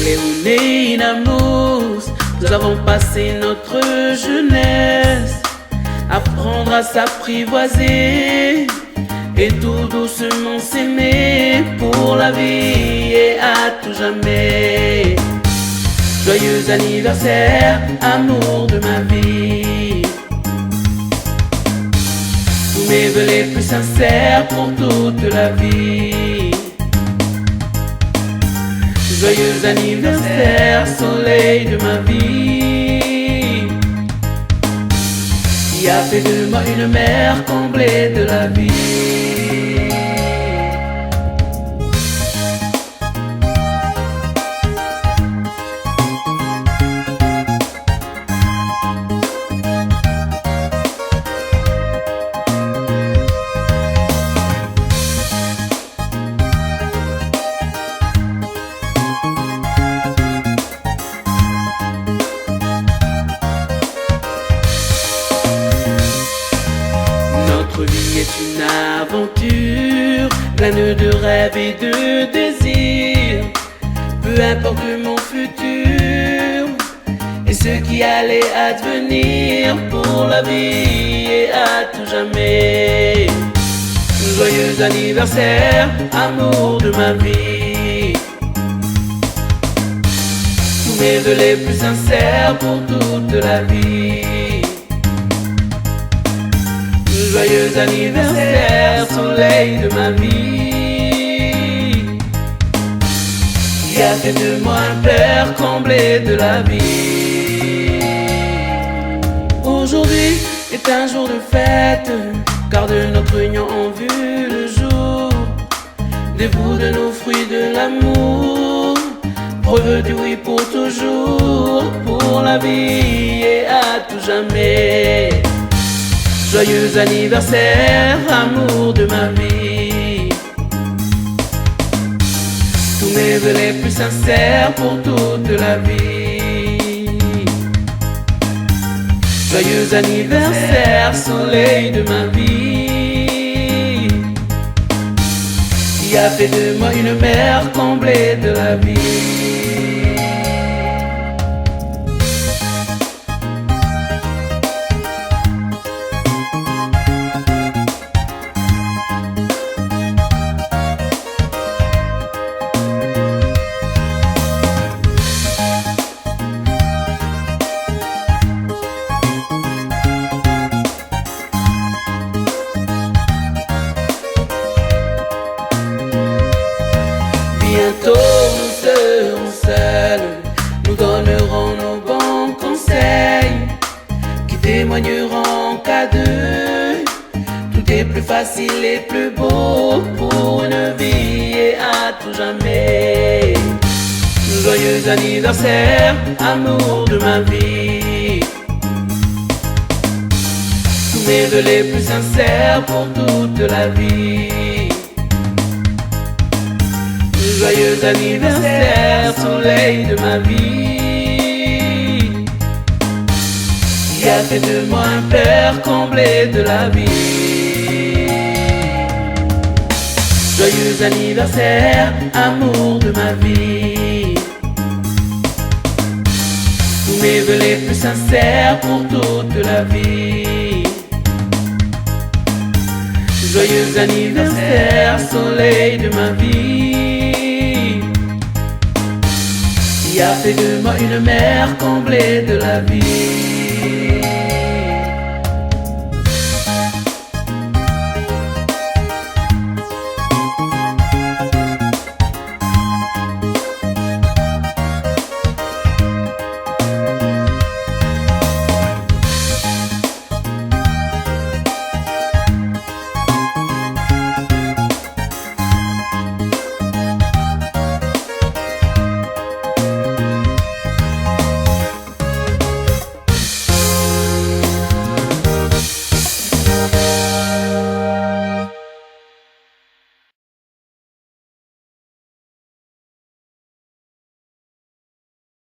Leonéinamos, nous avons passé notre jeunesse, apprendre à s'apprivoiser et tout doucement s'aimer pour la vie et à tout jamais. Joyeux anniversaire, amour de ma vie. Tous mes vœux les plus sincères pour toute la vie. Joyeux anniversaire, soleil de ma vie, qui a fait de moi une mer comblée de la vie. Notre vie est une aventure pleine de rêves et de désirs. Peu importe mon futur et ce qui allait advenir pour la vie et à tout jamais. Joyeux anniversaire, amour de ma vie. Tous mes vœux les plus sincères pour toute la vie. Joyeux anniversaire, soleil de ma vie, qui a fait de moi un père comblé de la vie. Aujourd'hui est un jour de fête, car de notre union on vu le jour. Des bouts de nos fruits de l'amour, preuve du oui pour toujours, pour la vie et à tout jamais. Joyeux anniversaire, amour de ma vie. Tous mes vœux les plus sincères pour toute la vie. Joyeux anniversaire, soleil de ma vie, qui a fait de moi une mer comblée de la vie. Bientôt nous serons seuls, nous donnerons nos bons conseils qui témoigneront qu'à deux tout est plus facile et plus beau pour une vie et à tout jamais. Joyeux anniversaire, amour de ma vie. Tous mes vœux les plus sincères pour toute la vie. Joyeux anniversaire, soleil de ma vie, qui a fait de moi un père comblé de la vie. Joyeux anniversaire, amour de ma vie. Tous mes vœux les plus sincères pour toute la vie. Joyeux anniversaire, soleil de ma vie, qui a fait de moi une mer comblée de la vie.